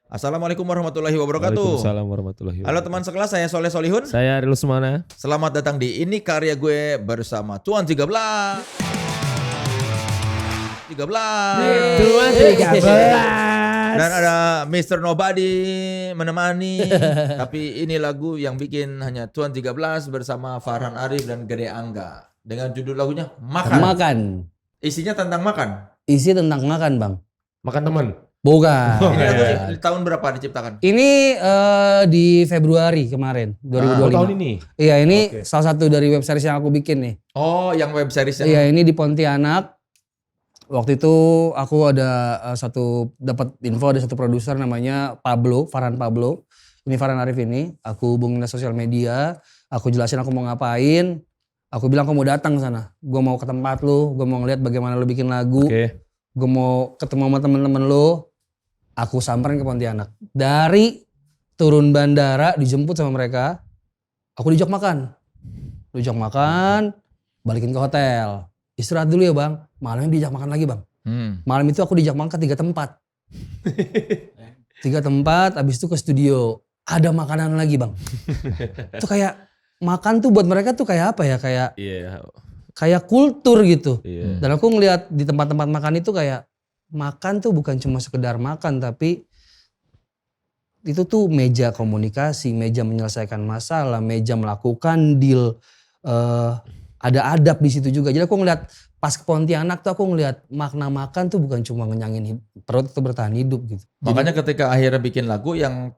Assalamualaikum warahmatullahi wabarakatuh. Waalaikumsalam warahmatullahi Halo wabarakatuh. teman sekelas, saya Soleh Solihun. Saya Ariel Semana. Selamat datang di Ini Karya Gue bersama Tuan 13. 13. Dan ada Mr. Nobody menemani. Tapi ini lagu yang bikin hanya Tuan 13 bersama Farhan Arif dan Gede Angga. Dengan judul lagunya Makan. Makan. Isinya tentang makan. Isi tentang makan, Bang. Makan teman. Bukan. Ini lagu Iya. di tahun berapa diciptakan? Ini di Februari kemarin, 2025. Tahun ini. Iya, ini Oke. salah satu dari web series yang aku bikin nih. Oh, yang web series yang Iya, ini di Pontianak. Waktu itu aku ada dapat info ada satu produser namanya Pablo, Farhan Pablo. Ini Farhan Arif ini. Aku hubungin ke sosial media, aku jelasin aku mau ngapain. Aku bilang aku mau datang ke sana. Gue mau ke tempat lu, gue mau ngeliat bagaimana lu bikin lagu. Oke. Gue mau ketemu sama temen-temen lu. Aku samperin ke Pontianak. Dari turun bandara dijemput sama mereka. Aku dijak makan. Balikin ke hotel. Istirahat dulu ya bang. Malamnya dijak makan lagi bang. Malam itu aku dijak makan ke 3 tempat. 3 tempat, abis itu ke studio. Ada makanan lagi bang. Itu kayak makan tuh buat mereka tuh kayak apa ya? Kayak kultur gitu. Iya. Dan aku ngeliat di tempat-tempat makan itu kayak makan tuh bukan cuma sekedar makan, tapi itu tuh meja komunikasi, meja menyelesaikan masalah, meja melakukan deal. Ada adab di situ juga. Jadi aku ngeliat pas ke Pontianak tuh aku ngeliat makna makan tuh bukan cuma ngenyangin perut itu bertahan hidup gitu. Makanya ketika akhirnya bikin lagu yang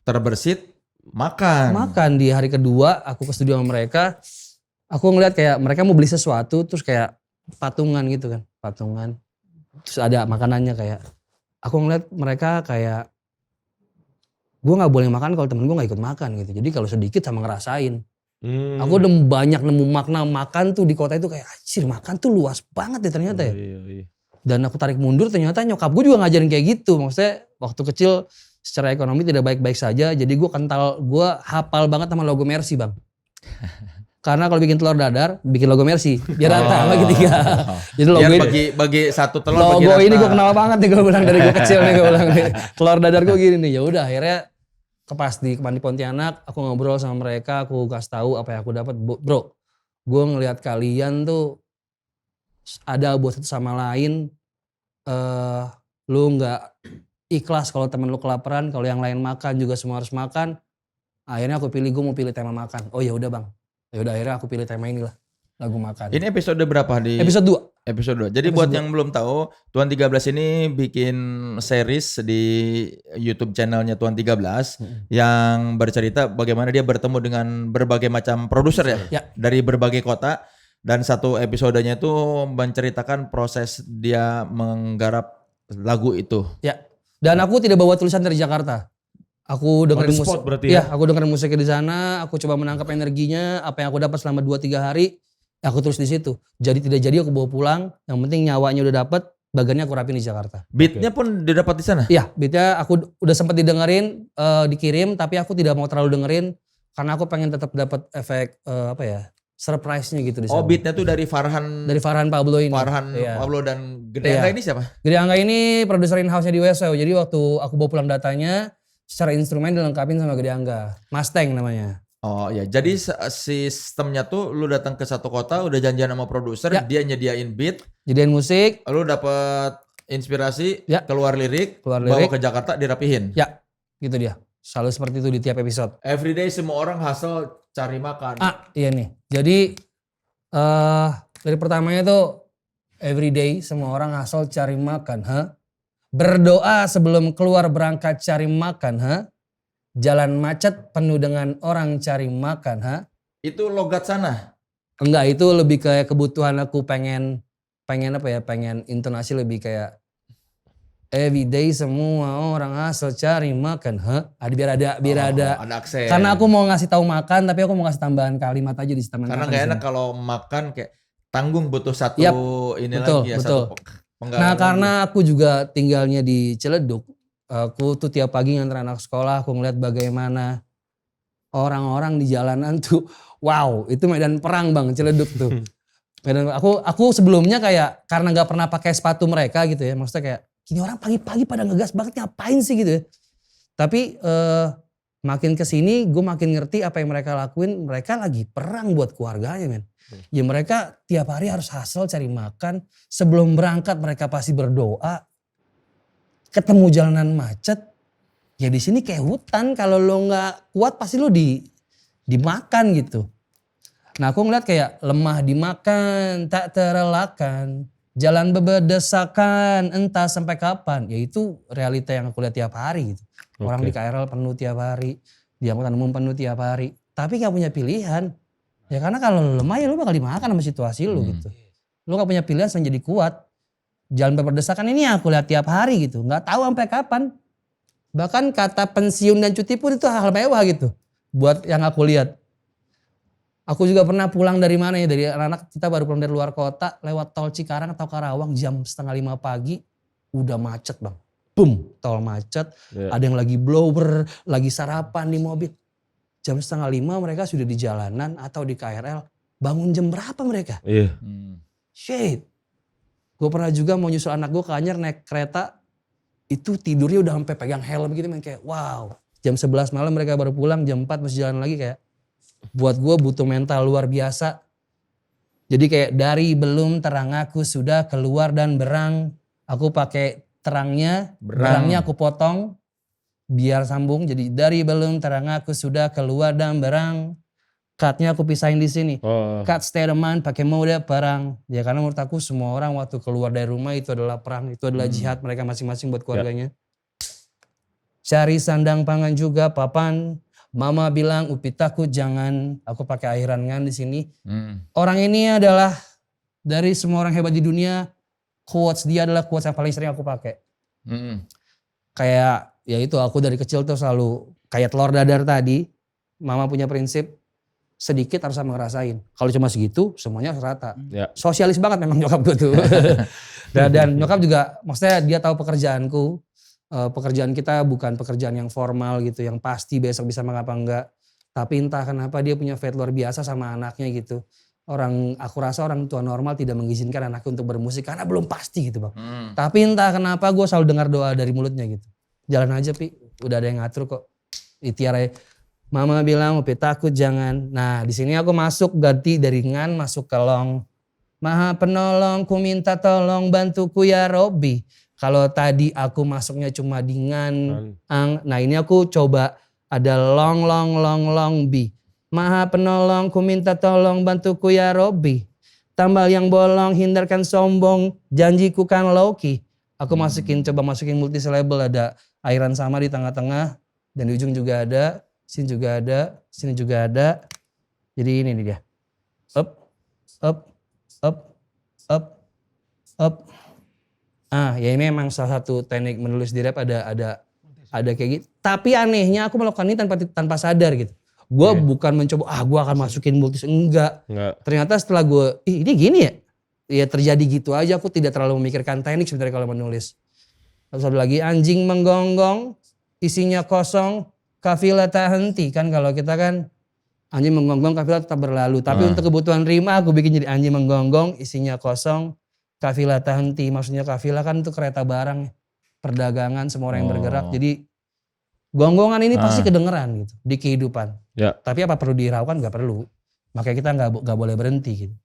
terbersit makan. Makan di hari kedua aku ke studio sama mereka, aku ngeliat kayak mereka mau beli sesuatu terus kayak patungan gitu kan, patungan. Terus ada makanannya kayak, aku ngeliat mereka kayak, gue nggak boleh makan kalau temen gue nggak ikut makan gitu. Jadi kalau sedikit sama ngerasain. Aku udah banyak nemu makna makan tuh di kota itu kayak, anjir makan tuh luas banget ya ternyata ya. Iya. Dan aku tarik mundur ternyata nyokap gue juga ngajarin kayak gitu. Maksudnya waktu kecil secara ekonomi tidak baik-baik saja. Jadi gue hafal banget sama logo Mercy bang. Karena kalau bikin telur dadar, bikin logo Mercy. Biar rata bagi 3. Jadi logo Biar ini, bagi satu telur bagi logo rata. ini gue kenal banget nih gue bilang dari gue kecil nih gue bilang nih. Telur dadar gue gini nih. Ya udah akhirnya di Pontianak, aku ngobrol sama mereka, aku kasih tahu apa yang aku dapat. Bro, gue ngelihat kalian tuh ada buat satu sama lain. Lu nggak ikhlas kalau temen lu kelaparan, kalau yang lain makan juga semua harus makan. Akhirnya aku gue mau pilih tema makan. Oh ya udah bang, ya udah akhirnya aku pilih tema inilah, lagu makan. Ini episode berapa di? Episode 2. Episode 2. Jadi Episode buat 2. yang belum tahu, Tuan 13 ini bikin series di YouTube channelnya Tuan 13 yang bercerita bagaimana dia bertemu dengan berbagai macam produser Ya. dari berbagai kota, dan satu episodenya itu menceritakan proses dia menggarap lagu itu. Ya. Dan aku tidak bawa tulisan dari Jakarta. Aku dengerin On the spot musik. berarti Ya, ya? aku dengerin musiknya di sana, aku coba menangkap energinya, apa yang aku dapat selama 2-3 hari, aku tulis di situ. Jadi tidak jadi aku bawa pulang, yang penting nyawanya udah dapat, bagannya aku rapin di Jakarta. Beatnya pun didapat di sana. Iya, beatnya aku udah sempat didengerin, dikirim, tapi aku tidak mau terlalu dengerin karena aku pengen tetap dapat efek surprise-nya gitu di sana. Oh, beatnya tuh dari Farhan Dari Farhan Pablo ini. Farhan Iya. Pablo dan Gede Iya. Angga ini siapa? Gede Angga ini produser in-house-nya di WSO. Jadi waktu aku bawa pulang datanya, secara instrumen dilengkapin sama Gede Angga. Mustang namanya. Oh iya, jadi sistemnya tuh lu datang ke satu kota, udah janjian sama produser, Ya. dia nyediain beat, Jadian musik, lu dapet inspirasi, Ya. keluar lirik, bawa lirik. ke Jakarta dirapihin. Ya, gitu dia. Selalu seperti itu di tiap episode. Everyday semua orang hustle cari makan. Iya nih. Jadi dari pertamanya tuh everyday semua orang hustle cari makan, berdoa sebelum keluar berangkat cari makan, jalan macet penuh dengan orang cari makan, Itu logat sana. Enggak, itu lebih kayak kebutuhan aku pengen intonasi lebih kayak everyday semua orang hustle cari makan, biar ada Ada aksen. karena aku mau ngasih tahu makan tapi aku mau ngasih tambahan kalimat aja di tambahan Karena makan gak di enak sini. kalau makan kayak tanggung butuh satu Yap, ini betul, lagi ya, betul. satu penggalan Nah lagi. karena aku juga tinggalnya di Ciledug, aku tuh tiap pagi nganter anak sekolah, aku ngeliat bagaimana orang-orang di jalanan tuh, wow itu medan perang bang Ciledug tuh. Medan, aku sebelumnya kayak karena nggak pernah pakai sepatu mereka gitu ya, maksudnya kayak ini orang pagi-pagi pada ngegas banget ngapain sih gitu ya. Tapi makin kesini gue makin ngerti apa yang mereka lakuin. Mereka lagi perang buat keluarganya men. Ya mereka tiap hari harus hustle cari makan. Sebelum berangkat mereka pasti berdoa. Ketemu jalanan macet. Ya di sini kayak hutan. Kalau lo gak kuat pasti lo dimakan gitu. Nah aku ngeliat kayak lemah dimakan, tak terelakkan. Jalan beberdesakan, entah sampai kapan. Ya itu realita yang aku lihat tiap hari gitu. Orang di KRL penuh tiap hari, di angkutan umum penuh tiap hari. Tapi gak punya pilihan. Ya karena kalau lu lemah ya lu bakal dimakan sama situasi lu gitu. Lu gak punya pilihan selain jadi kuat. Jalan beberdesakan ini aku lihat tiap hari gitu. Gak tahu sampai kapan. Bahkan kata pensiun dan cuti pun itu hal mewah gitu. Buat yang aku lihat. Aku juga pernah pulang dari mana ya, dari anak-anak kita baru pulang dari luar kota, lewat tol Cikarang atau Karawang jam 4:30 pagi, udah macet bang. Boom, tol macet, ada yang lagi blower, lagi sarapan di mobil. Jam 4:30 mereka sudah di jalanan atau di KRL, bangun jam berapa mereka? Iya. Shit. Gue pernah juga mau nyusul anak gue ke Anyer naik kereta, itu tidurnya udah sampai pegang helm gitu, kayak wow. Jam 11 malam mereka baru pulang, jam 4 masih jalan lagi kayak. Buat gue butuh mental luar biasa. Jadi kayak dari belum terang aku sudah keluar dan berang. Aku pakai terangnya, berangnya aku potong. Biar sambung. Jadi dari belum terang aku sudah keluar dan berang. Cutnya aku pisahin di sini. Cut statement pakai mode perang. Ya karena menurut aku semua orang waktu keluar dari rumah itu adalah perang. Itu adalah jihad mereka masing-masing buat keluarganya. Cari sandang pangan juga papan. Mama bilang Upi takut jangan, aku pakai akhiran ngan di sini. Orang ini adalah dari semua orang hebat di dunia, quotes dia adalah quotes yang paling sering aku pakai. Kayak ya itu aku dari kecil tuh selalu kayak telur dadar tadi. Mama punya prinsip sedikit harus sama ngerasain. Kalau cuma segitu semuanya harus rata. Sosialis banget memang nyokap gue tuh. dan nyokap juga maksudnya dia tahu pekerjaanku. Pekerjaan kita bukan pekerjaan yang formal gitu, yang pasti besok bisa mengapa enggak. Tapi entah kenapa dia punya faith luar biasa sama anaknya gitu. Aku rasa orang tua normal tidak mengizinkan anaknya untuk bermusik karena belum pasti gitu bang. Tapi entah kenapa gue selalu dengar doa dari mulutnya gitu. Jalan aja Pi, udah ada yang ngatur kok. Ikhtiar aja. Mama bilang Upi takut jangan. Nah di sini aku masuk ganti dari ngan masuk ke long. Maha penolong ku minta tolong bantuku ya Robbi. Kalau tadi aku masuknya cuma dengan ang, nah ini aku coba ada long bi. Maha penolong ku minta tolong bantuku ya Robbi. Tambal yang bolong hindarkan sombong janjiku kan Loki. Aku coba masukin multi syllable ada airan sama di tengah-tengah dan di ujung juga ada, sini juga ada, sini juga ada. Jadi ini nih dia. Up, up, up, up, up. Ya ini memang salah satu teknik menulis di rap ada kayak gitu. Tapi anehnya aku melakukan ini tanpa sadar gitu. Gue bukan mencoba gue akan masukin multis enggak. Ternyata setelah gue ini gini ya. Ya terjadi gitu aja, aku tidak terlalu memikirkan teknik sebenarnya kalau menulis. Terus ada lagi anjing menggonggong, isinya kosong, kafilah tak henti. Kan kalau kita kan anjing menggonggong, kafilah tetap berlalu. Tapi untuk kebutuhan rima aku bikin jadi anjing menggonggong, isinya kosong. Kafilah tak henti, maksudnya kafilah kan itu kereta barang, perdagangan, semua orang yang bergerak. Jadi gonggongan ini pasti kedengeran gitu di kehidupan. Tapi apa perlu dihiraukan? Gak perlu. Makanya kita gak boleh berhenti gitu.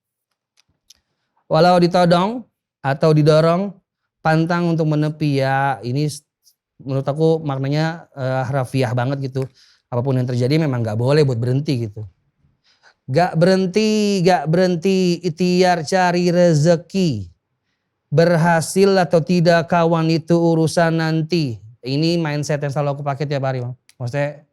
Walau ditodong atau didorong, pantang untuk menepi ya ini menurut aku maknanya harafiah banget gitu. Apapun yang terjadi memang gak boleh buat berhenti gitu. Gak berhenti, ikhtiar cari rezeki. Berhasil atau tidak kawan itu urusan nanti. Ini mindset yang selalu aku pakai tiap hari bang. Maksudnya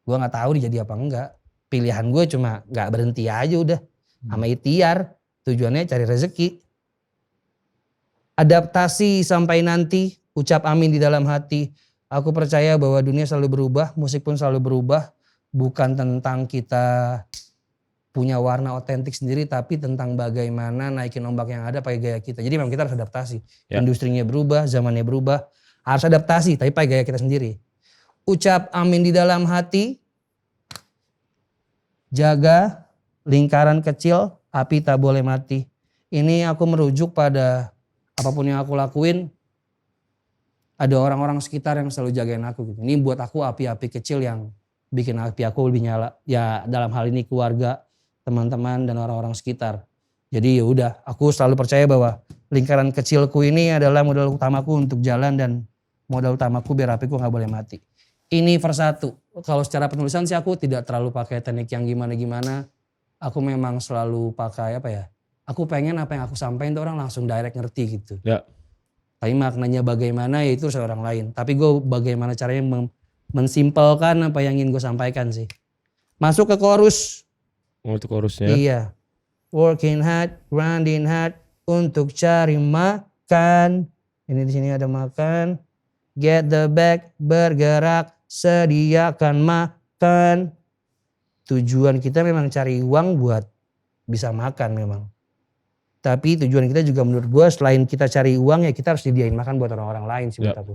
gue gak tahu dijadi apa enggak. Pilihan gue cuma gak berhenti aja udah. Sama ikhtiar, tujuannya cari rezeki. Adaptasi sampai nanti, ucap amin di dalam hati. Aku percaya bahwa dunia selalu berubah, musik pun selalu berubah. Bukan tentang kita punya warna otentik sendiri, tapi tentang bagaimana naikin ombak yang ada pakai gaya kita. Jadi memang kita harus adaptasi. Industrinya berubah, zamannya berubah. Harus adaptasi, tapi pakai gaya kita sendiri. Ucap amin di dalam hati. Jaga lingkaran kecil, api tak boleh mati. Ini aku merujuk pada apapun yang aku lakuin. ada orang-orang sekitar yang selalu jagain aku gitu. Ini buat aku api-api kecil yang bikin api aku lebih nyala. Ya dalam hal ini keluarga, teman-teman dan orang-orang sekitar. Jadi ya udah, aku selalu percaya bahwa lingkaran kecilku ini adalah modal utamaku untuk jalan dan modal utamaku biar apiku nggak boleh mati. Ini persatu. Kalau secara penulisan sih aku tidak terlalu pakai teknik yang gimana-gimana. Aku memang selalu pakai apa ya? Aku pengen apa yang aku sampaikan itu orang langsung direct ngerti gitu. Ya. Tapi maknanya bagaimana ya itu urusan orang lain. Tapi gue bagaimana caranya mensimpelkan apa yang ingin gue sampaikan sih. Masuk ke chorus. Oh, itu chorusnya. Iya. Working hard, grinding hard untuk cari makan. Ini di sini ada makan. Get the bag, bergerak, sediakan makan. Tujuan kita memang cari uang buat bisa makan memang. Tapi tujuan kita juga menurut gue selain kita cari uang ya kita harus sediain makan buat orang-orang lain sih menurut aku.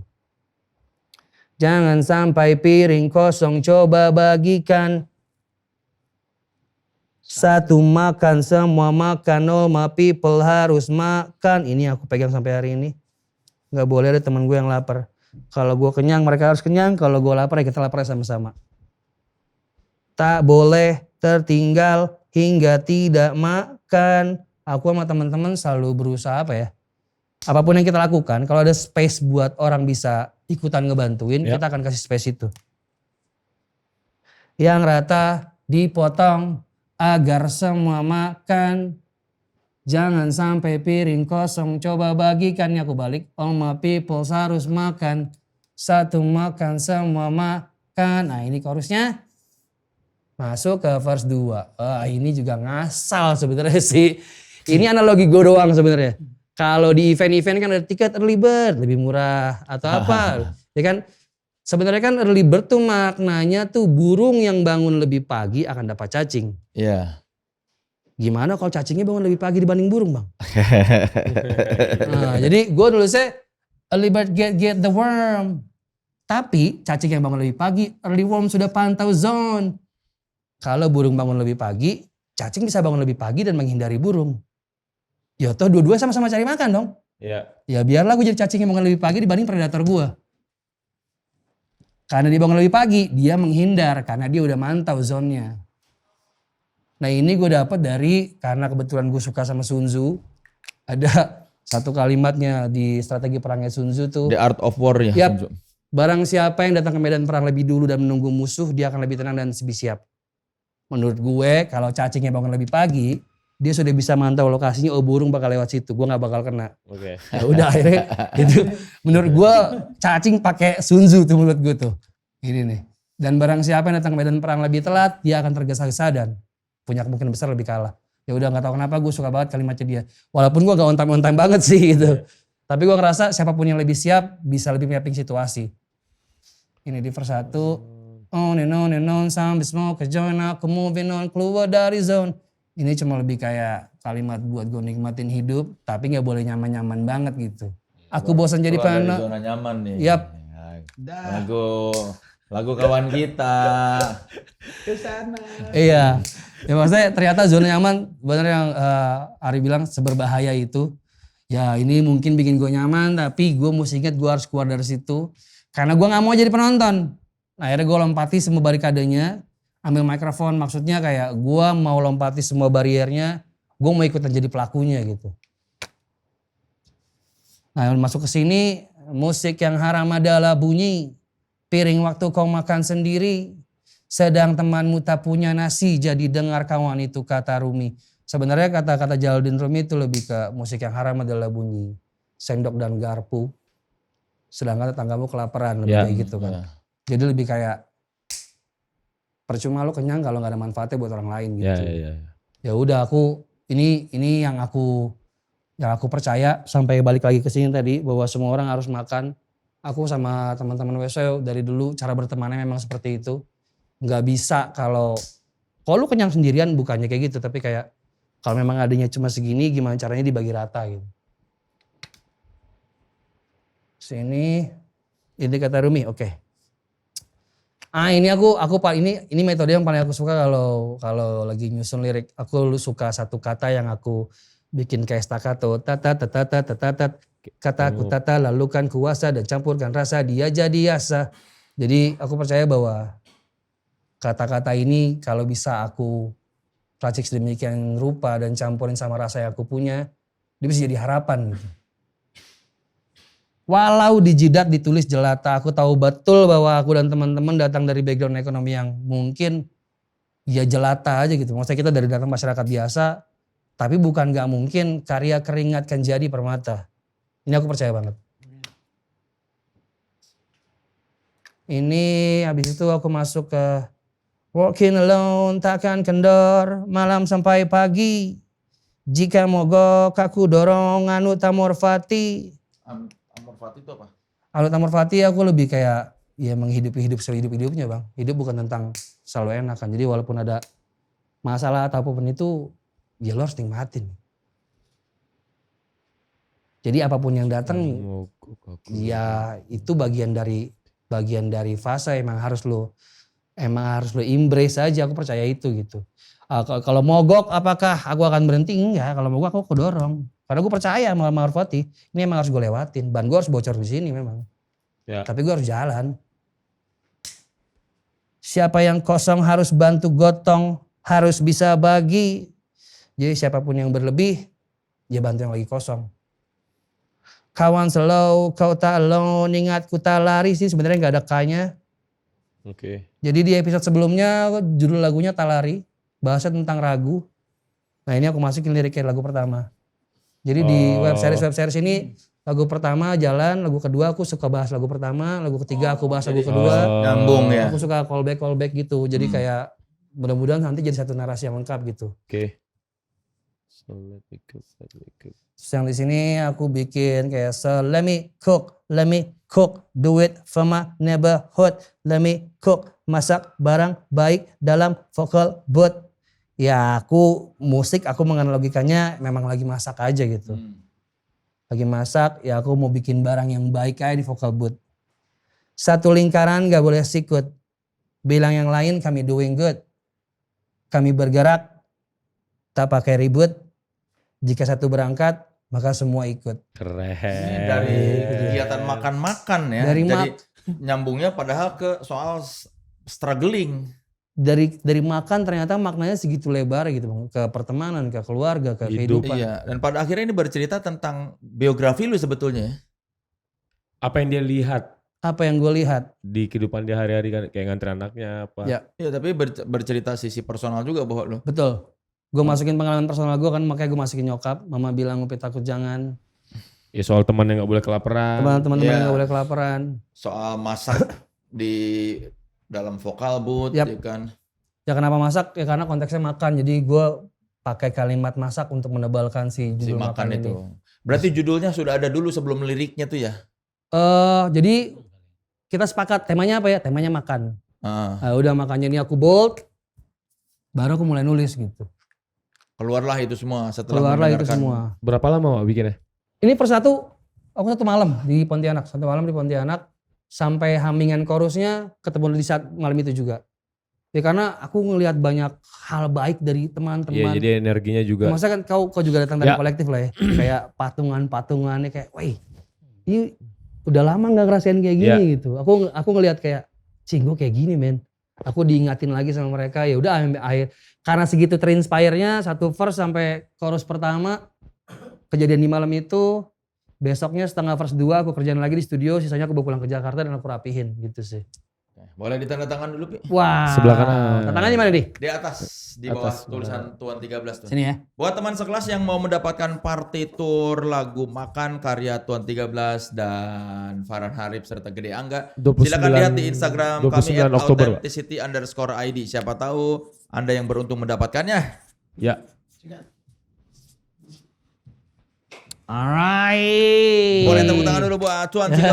Jangan sampai piring kosong coba bagikan. Satu makan semua makan, all my people harus makan. Ini aku pegang sampai hari ini. Gak boleh ada teman gue yang lapar. Kalau gue kenyang mereka harus kenyang, kalau gue lapar ya kita lapar sama-sama. Tak boleh tertinggal hingga tidak makan. Aku sama teman-teman selalu berusaha apa ya. Apapun yang kita lakukan, kalau ada space buat orang bisa ikutan ngebantuin, kita akan kasih space itu. Yang rata dipotong agar semua makan. Jangan sampai piring kosong coba bagikan. Ya aku balik. All my people harus makan. Satu makan semua makan. Nah ini chorusnya. Masuk ke verse 2. Ini juga ngasal sebenarnya sih. Ini analogi gue doang sebenarnya. Kalau di event-event kan ada tiket early bird lebih murah atau apa. Ya kan sebenarnya kan early bird tuh maknanya tuh burung yang bangun lebih pagi akan dapat cacing. Iya. Gimana kalau cacingnya bangun lebih pagi dibanding burung bang? Nah, jadi gue nulisnya early bird get the worm. Tapi cacing yang bangun lebih pagi, early worm sudah pantau zone. Kalau burung bangun lebih pagi, cacing bisa bangun lebih pagi dan menghindari burung. Ya toh dua-dua sama-sama cari makan dong. Iya. Ya biarlah gue jadi cacing yang bangun lebih pagi dibanding predator gue. Karena dia bangun lebih pagi, dia menghindar karena dia udah mantau zone-nya. Nah ini gue dapat dari, karena kebetulan gue suka sama Sun Tzu. Ada satu kalimatnya di strategi perangnya Sun Tzu tuh. The Art of War ya. Yap, barang siapa yang datang ke medan perang lebih dulu dan menunggu musuh, dia akan lebih tenang dan lebih siap. Menurut gue kalau cacingnya bangun lebih pagi, dia sudah bisa mantau lokasinya, oh burung bakal lewat situ, gue gak bakal kena. Oke. Ya udah akhirnya itu menurut gue cacing pakai Sun Tzu tuh menurut gue tuh. Ini nih. Dan barang siapa yang datang ke medan perang lebih telat, dia akan tergesa-gesa dan punya kemungkinan besar lebih kalah. Ya udah nggak tahu kenapa gue suka banget kalimatnya dia. Walaupun gue gak on time banget sih gitu. Tapi gue ngerasa siapapun yang lebih siap bisa lebih mapping situasi. Ini di verse 1. On and on sampai semua join aku moving on keluar dari zone. Ini cuma lebih kayak kalimat buat gue nikmatin hidup, tapi nggak boleh nyaman-nyaman banget gitu. Aku bosan jadi Keluar dari zona nyaman nih. Yap. Lagu kawan kita. Kesana. Iya. Ya maksudnya ternyata zona nyaman benar yang Ari bilang seberbahaya itu. Ya ini mungkin bikin gue nyaman tapi gue mesti ingat gue harus keluar dari situ. Karena gue gak mau jadi penonton. Nah, akhirnya gue lompati semua barikadenya. Ambil mikrofon maksudnya kayak gue mau lompati semua bariernya. Gue mau ikutan jadi pelakunya gitu. Nah masuk ke sini musik yang haram adalah bunyi. Piring waktu kau makan sendiri. Sedang temanmu tak punya nasi, jadi dengar kawan itu kata Rumi. Sebenarnya kata-kata Jalaluddin Rumi itu lebih ke musik yang haram adalah bunyi sendok dan garpu. Sedangkan tetanggamu kelaparan, lebih kayak gitu kan. Jadi lebih kayak percuma lo kenyang kalau nggak ada manfaatnya buat orang lain gitu. Ya udah aku ini yang aku percaya sampai balik lagi ke sini tadi bahwa semua orang harus makan. Aku sama teman-teman WSO dari dulu cara bertemannya memang seperti itu. Nggak bisa kalau lu kenyang sendirian bukannya kayak gitu, tapi kayak kalau memang adanya cuma segini gimana caranya dibagi rata gitu. Sini ini kata Rumi, oke. Ini metode yang paling aku suka kalau lagi nyusun lirik. Aku suka satu kata yang aku bikin kayak staccato, Kataku tata lalukan kuasa dan campurkan rasa dia jadi asa. Jadi aku percaya bahwa kata-kata ini kalau bisa aku racik sedemikian rupa dan campurin sama rasa yang aku punya, dia bisa jadi harapan gitu. Walau di jidat ditulis jelata, aku tahu betul bahwa aku dan teman-teman datang dari background ekonomi yang mungkin ya jelata aja gitu. Maksudnya kita dari datang masyarakat biasa, tapi bukan gak mungkin karya keringat kan jadi permata. Ini aku percaya banget. Ini habis itu aku masuk ke walking alone takkan kendor malam sampai pagi. Jika mogok aku dorong Anut Amorfati. Amorfati itu apa? Anut Amorfati aku lebih kayak ya menghidupi hidup sehidup-hidupnya bang. Hidup bukan tentang selalu enak kan. Jadi walaupun ada masalah atau apapun itu ya lo harus nikmatin. Jadi apapun yang datang ya itu bagian dari fase emang harus lo embrace aja, aku percaya itu gitu. Kalau mogok apakah aku akan berhenti? Enggak, kalau mogok aku dorong. Karena gue percaya sama Amorfati, ini emang harus gue lewatin. Ban gue harus bocor di sini memang. Ya. Tapi gue harus jalan. Siapa yang kosong harus bantu gotong, harus bisa bagi. Jadi siapapun yang berlebih, dia bantu yang lagi kosong. Kawan slow, kau tak alone, ingat ku tak lari sih sebenarnya nggak ada K-nya. Oke. Jadi di episode sebelumnya judul lagunya Talari, bahasa tentang ragu. Nah ini aku masukin liriknya lagu pertama. Jadi di web series ini lagu pertama jalan, lagu kedua aku suka bahas lagu pertama, lagu ketiga aku bahas lagu kedua. Nyambung ya. Aku suka callback gitu. Jadi kayak mudah-mudahan nanti jadi satu narasi yang lengkap gitu. Oke. So let me cook. Terus yang di sini aku bikin kayak so let me cook, do it for my neighborhood, let me cook, masak barang baik dalam vocal booth. Ya aku musik aku menganalogikannya memang lagi masak aja gitu. Lagi masak ya aku mau bikin barang yang baik aja di vocal booth. Satu lingkaran gak boleh sikut, bilang yang lain kami doing good. Kami bergerak tak pakai ribut, jika satu berangkat maka semua ikut. Keren. Ini dari kegiatan makan-makan ya. Jadi nyambungnya padahal ke soal struggling. Dari makan ternyata maknanya segitu lebar gitu bang. Ke pertemanan, ke keluarga, ke kehidupan. Iya. Dan pada akhirnya ini bercerita tentang biografi lu sebetulnya. Apa yang dia lihat Apa yang gue lihat? di kehidupan dia hari-hari kan kayak ngantri anaknya apa. Ya. Iya tapi bercerita sisi personal juga bahwa lu. Betul. Gue masukin pengalaman personal gue kan, makanya gue masukin nyokap. Mama bilang Upi takut jangan. Ya soal teman yang gak boleh kelaparan. Teman-teman yang gak boleh kelaparan. Soal masak di dalam vokal booth ya kan. Ya kenapa masak? Ya karena konteksnya makan. Jadi gue pakai kalimat masak untuk menebalkan si judul makan itu. Berarti judulnya sudah ada dulu sebelum liriknya tuh ya? Jadi kita sepakat temanya apa ya? Temanya makan. Nah, udah makanya ini aku bold. Baru aku mulai nulis gitu. Keluarlah itu semua setelah Keluarlah mendengarkan. itu semua. Berapa lama Wak bikinnya? Ini persatu, aku satu malam di Pontianak. Satu malam di Pontianak. Sampai hamingan chorusnya ketemu di saat malam itu juga. Ya karena aku ngelihat banyak hal baik dari teman-teman. Iya jadi energinya juga. Masa kan kau juga datang dari kolektif lah ya. Kayak patungannya kayak, wih ini udah lama gak ngerasain kayak gini gitu. Aku ngelihat kayak, cing gue kayak gini men. Aku diingatin lagi sama mereka, ya udah akhir karena segitu terinspire-nya satu verse sampai chorus pertama kejadian di malam itu, besoknya setengah verse 2 aku kerjain lagi di studio, sisanya aku bawa pulang ke Jakarta dan aku rapihin gitu sih. Boleh ditandatangan dulu Pi? Wah. Sebelah kanan. Tantangannya mana di? Di atas, di bawah Atas, tulisan Tuan 13 tuh. Sini ya. Buat teman sekelas yang mau mendapatkan partitur lagu Makan karya Tuan 13 dan Farhan Harib serta Gede Angga, silakan lihat di Instagram kami @authenticity_id. Siapa tahu Anda yang beruntung mendapatkannya. Ya. Alright. Boleh tepuk tangan dulu buat Tuan 13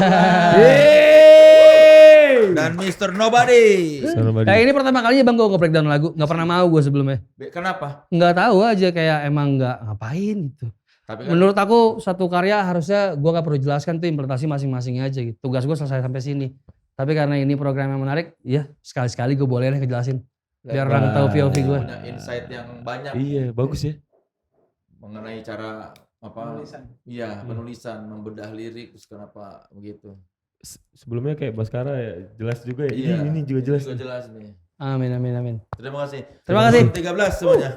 dan Mr. Nobody. Kayak ini pertama kalinya bang gue nge-breakdown lagu, gak pernah mau gue sebelumnya. Kenapa? Nggak tahu aja kayak emang nggak ngapain gitu. Tapi kan, menurut aku satu karya harusnya gue gak perlu jelaskan tuh implementasi masing-masing aja gitu. Tugas gue selesai sampai sini. Tapi karena ini program yang menarik, ya sekali-sekali gue boleh deh ngejelasin. Biar orang tahu POV gue. Punya insight yang banyak. Iya bagus ya. Mengenai cara Penulisan. Iya, penulisan, membedah lirik, terus kenapa begitu. Sebelumnya kayak Baskara ya jelas juga ya. Iya, Ini juga jelas. Juga jelas nih. Amin. Terima kasih. Terima kasih. 13 semuanya.